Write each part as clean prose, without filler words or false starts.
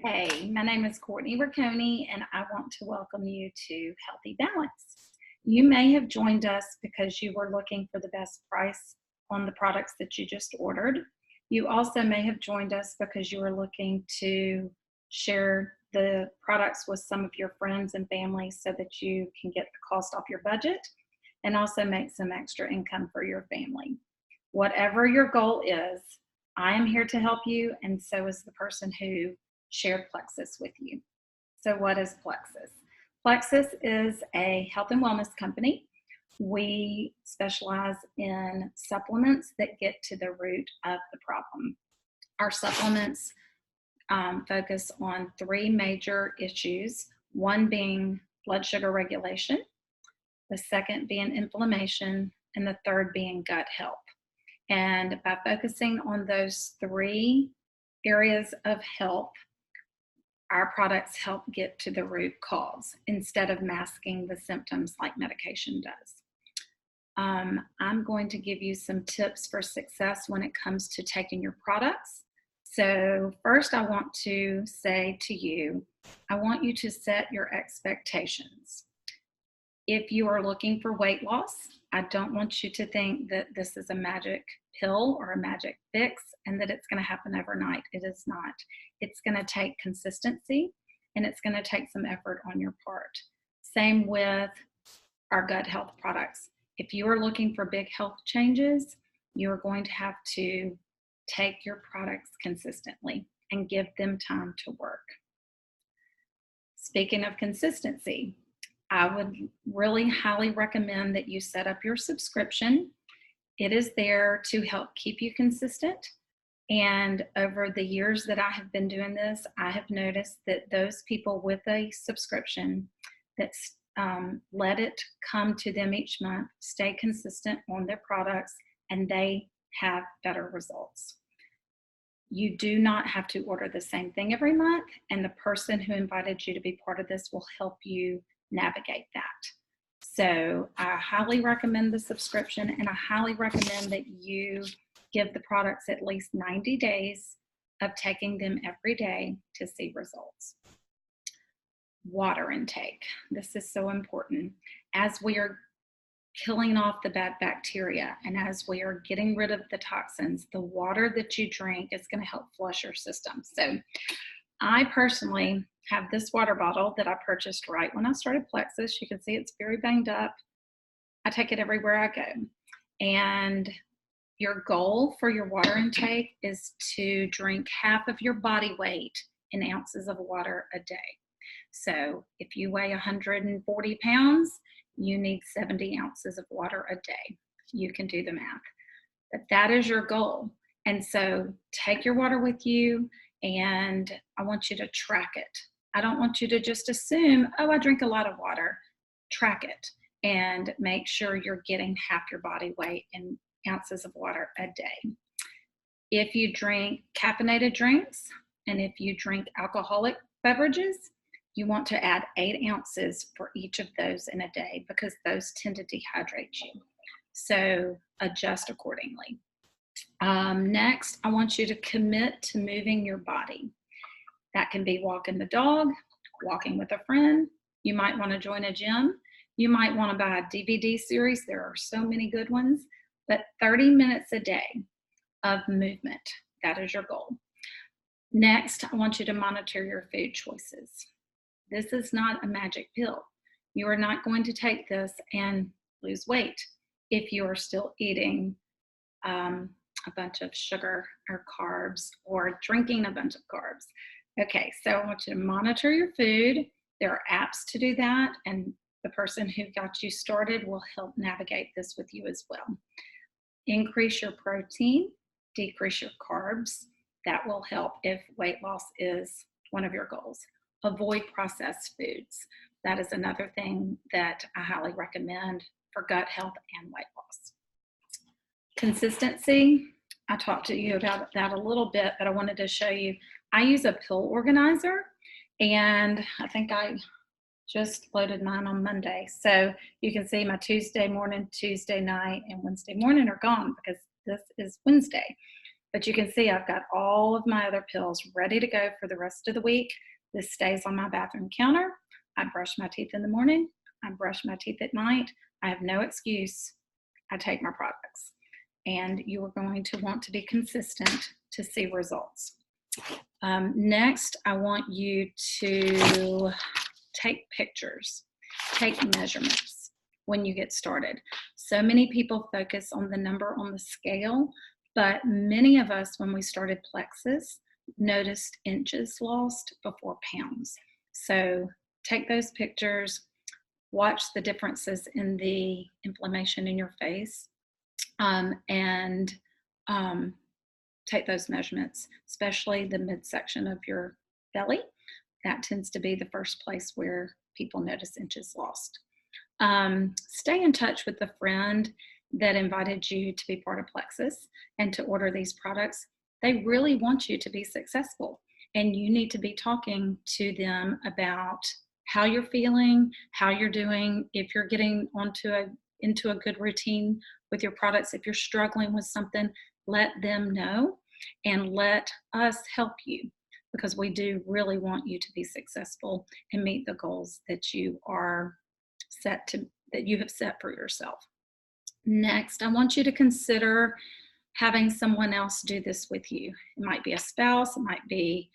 Hey, my name is Courtney Ricconi, and I want to welcome you to Healthy Balance. You may have joined us because you were looking for the best price on the products that you just ordered. You also may have joined us because you were looking to share the products with some of your friends and family so that you can get the cost off your budget and also make some extra income for your family. Whatever your goal is, I am here to help you, and so is the person who shared Plexus with you. So, what is Plexus? Plexus is a health and wellness company. We specialize in supplements that get to the root of the problem. Our supplements focus on three major issues, one being blood sugar regulation, the second being inflammation, and the third being gut health. And by focusing on those three areas of health, our products help get to the root cause instead of masking the symptoms like medication does. I'm going to give you some tips for success when it comes to taking your products. So first I want to say to you, I want you to set your expectations. If you are looking for weight loss, I don't want you to think that this is a magic pill or a magic fix and that it's going to happen overnight. It is not. It's going to take consistency and it's going to take some effort on your part. Same with our gut health products. If you are looking for big health changes, you're going to have to take your products consistently and give them time to work. Speaking of consistency, I would really highly recommend that you set up your subscription. It is there to help keep you consistent. And over the years that I have been doing this, I have noticed that those people with a subscription that let it come to them each month, stay consistent on their products, and they have better results. You do not have to order the same thing every month, and the person who invited you to be part of this will help you navigate that. So I highly recommend the subscription, and I highly recommend that you give the products at least 90 days of taking them every day to see results. Water intake. This is so important. As we are killing off the bad bacteria and as we are getting rid of the toxins, the water that you drink is going to help flush your system. So I personally have this water bottle that I purchased right when I started Plexus. You can see it's very banged up. I take it everywhere I go. And your goal for your water intake is to drink half of your body weight in ounces of water a day. So if you weigh 140 pounds, you need 70 ounces of water a day. You can do the math. But that is your goal. And so take your water with you, and I want you to track it. I don't want you to just assume, oh, I drink a lot of water. Track it and make sure you're getting half your body weight in ounces of water a day. If you drink caffeinated drinks and if you drink alcoholic beverages, you want to add 8 ounces for each of those in a day because those tend to dehydrate you. So adjust accordingly. Next, I want you to commit to moving your body. That can be walking the dog, walking with a friend. You might want to join a gym. You might want to buy a DVD series. There are so many good ones, but 30 minutes a day of movement. That is your goal. Next, I want you to monitor your food choices. This is not a magic pill. You are not going to take this and lose weight if you are still eating a bunch of sugar or carbs or drinking a bunch of carbs. Okay, so I want you to monitor your food. There are apps to do that, and the person who got you started will help navigate this with you as well. Increase your protein, decrease your carbs. That will help if weight loss is one of your goals. Avoid processed foods. That is another thing that I highly recommend for gut health and weight loss. Consistency. I talked to you about that a little bit, but I wanted to show you. I use a pill organizer, and I think I just loaded mine on Monday. So you can see my Tuesday morning, Tuesday night, and Wednesday morning are gone because this is Wednesday. But you can see I've got all of my other pills ready to go for the rest of the week. This stays on my bathroom counter. I brush my teeth in the morning. I brush my teeth at night. I have no excuse. I take my products. And you are going to want to be consistent to see results. Next, I want you to take pictures, take measurements when you get started. So many people focus on the number on the scale, but many of us, when we started Plexus, noticed inches lost before pounds. So take those pictures, watch the differences in the inflammation in your face, and take those measurements, especially the midsection of your belly. That tends to be the first place where people notice inches lost. Stay in touch with the friend that invited you to be part of Plexus and to order these products. They really want you to be successful, and you need to be talking to them about how you're feeling, how you're doing, if you're getting into a good routine with your products. If you're struggling with something, let them know and let us help you, because we do really want you to be successful and meet the goals that you have set for yourself. Next, I want you to consider having someone else do this with you. It might be a spouse, it might be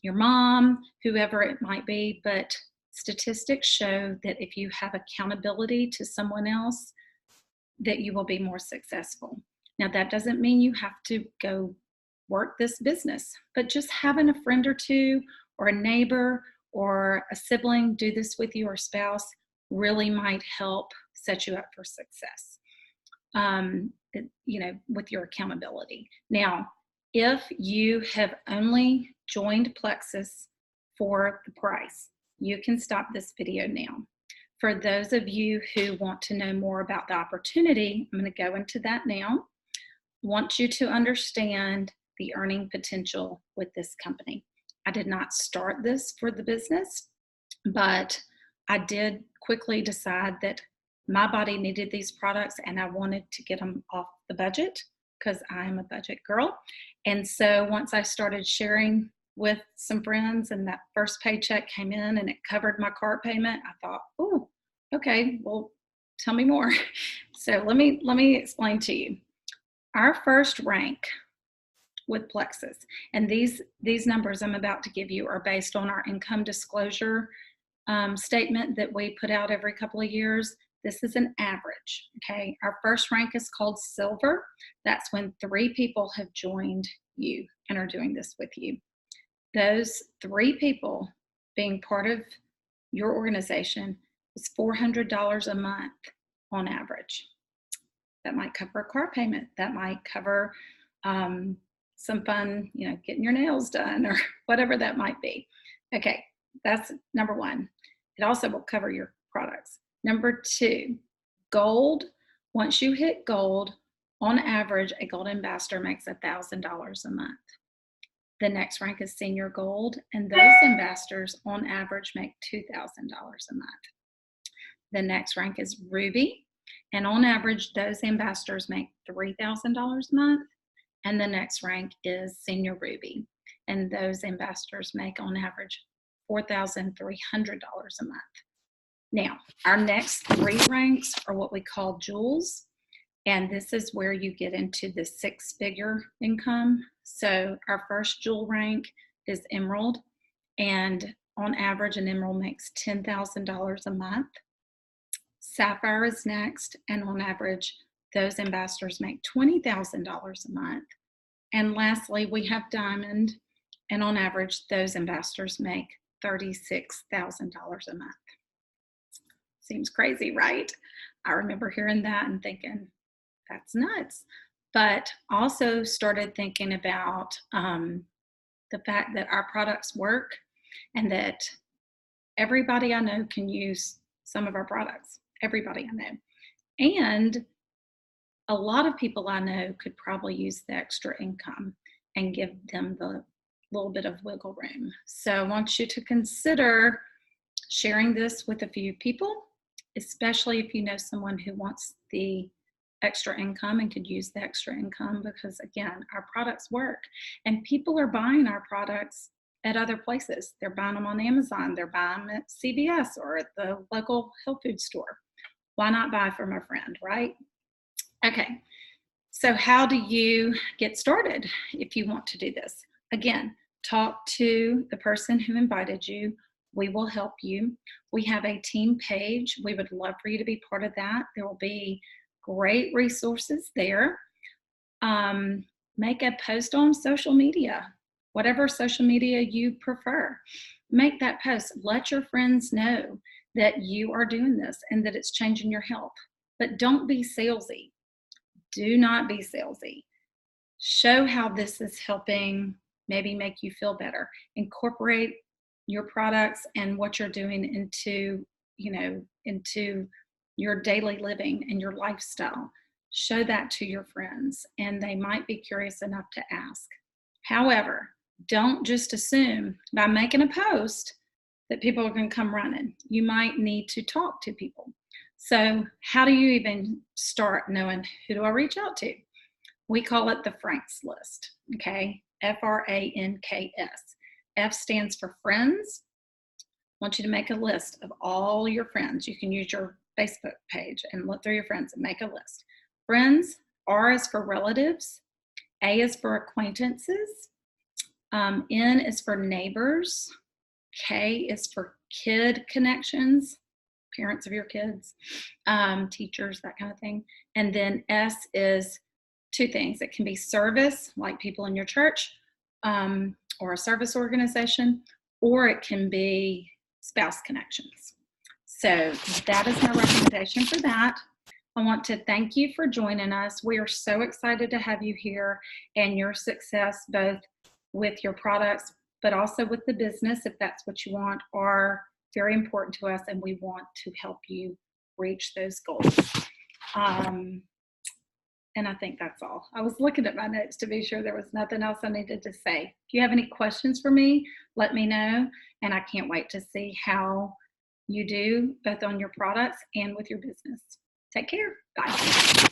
your mom, whoever it might be, but statistics show that if you have accountability to someone else, that you will be more successful. Now, that doesn't mean you have to go work this business, but just having a friend or two or a neighbor or a sibling do this with you, or spouse, really might help set you up for success, with your accountability. Now, if you have only joined Plexus for the price, you can stop this video now. For those of you who want to know more about the opportunity, I'm going to go into that now. I want you to understand the earning potential with this company. I did not start this for the business, but I did quickly decide that my body needed these products and I wanted to get them off the budget, because I'm a budget girl. And so once I started sharing with some friends and that first paycheck came in and it covered my car payment, I thought, oh, okay, well, tell me more. So let me explain to you. Our first rank with Plexus, and these numbers I'm about to give you are based on our income disclosure statement that we put out every couple of years. This is an average, okay? Our first rank is called silver. That's when 3 people have joined you and are doing this with you. Those 3 people being part of your organization is $400 a month on average. That might cover a car payment. That might cover some fun, getting your nails done or whatever that might be. Okay, that's number 1. It also will cover your products. Number 2, gold. Once you hit gold, on average, a gold ambassador makes $1,000 a month. The next rank is senior gold, and those ambassadors on average make $2,000 a month. The next rank is ruby, and on average, those ambassadors make $3,000 a month. And the next rank is senior ruby, and those ambassadors make on average $4,300 a month. Now, our next 3 ranks are what we call jewels, and this is where you get into the 6-figure income. So our first jewel rank is emerald, and on average, an emerald makes $10,000 a month. Sapphire is next, and on average, those ambassadors make $20,000 a month. And lastly, we have diamond, and on average, those ambassadors make $36,000 a month. Seems crazy, right? I remember hearing that and thinking, that's nuts. But also started thinking about the fact that our products work and that everybody I know can use some of our products. Everybody I know. And a lot of people I know could probably use the extra income and give them the little bit of wiggle room. So I want you to consider sharing this with a few people, especially if you know someone who wants the extra income and could use the extra income because, again, our products work and people are buying our products at other places. They're buying them on Amazon, they're buying them at CVS or at the local health food store. Why not buy from a friend, right? Okay, so how do you get started if you want to do this? Again, talk to the person who invited you. We will help you. We have a team page. We would love for you to be part of that. There will be great resources there. Make a post on social media, whatever social media you prefer. Make that post. Let your friends know that you are doing this and that it's changing your health. But don't be salesy. Do not be salesy. Show how this is helping maybe make you feel better. Incorporate your products and what you're doing into, into your daily living and your lifestyle. Show that to your friends and they might be curious enough to ask. However, don't just assume by making a post that people are going to come running. You might need to talk to people. So how do you even start knowing who do I reach out to? We call it the Franks list, okay? Franks. F stands for friends. I want you to make a list of all your friends. You can use your Facebook page and look through your friends and make a list. Friends, R is for relatives, A is for acquaintances, N is for neighbors, K is for kid connections, parents of your kids, teachers, that kind of thing. And then S is two things. It can be service, like people in your church or a service organization, or it can be spouse connections. So that is my recommendation for that. I want to thank you for joining us. We are so excited to have you here, and your success, both with your products, but also with the business, if that's what you want, are very important to us, and we want to help you reach those goals. And I think that's all. I was looking at my notes to be sure there was nothing else I needed to say. If you have any questions for me, let me know. And I can't wait to see how you do both on your products and with your business. Take care. Bye.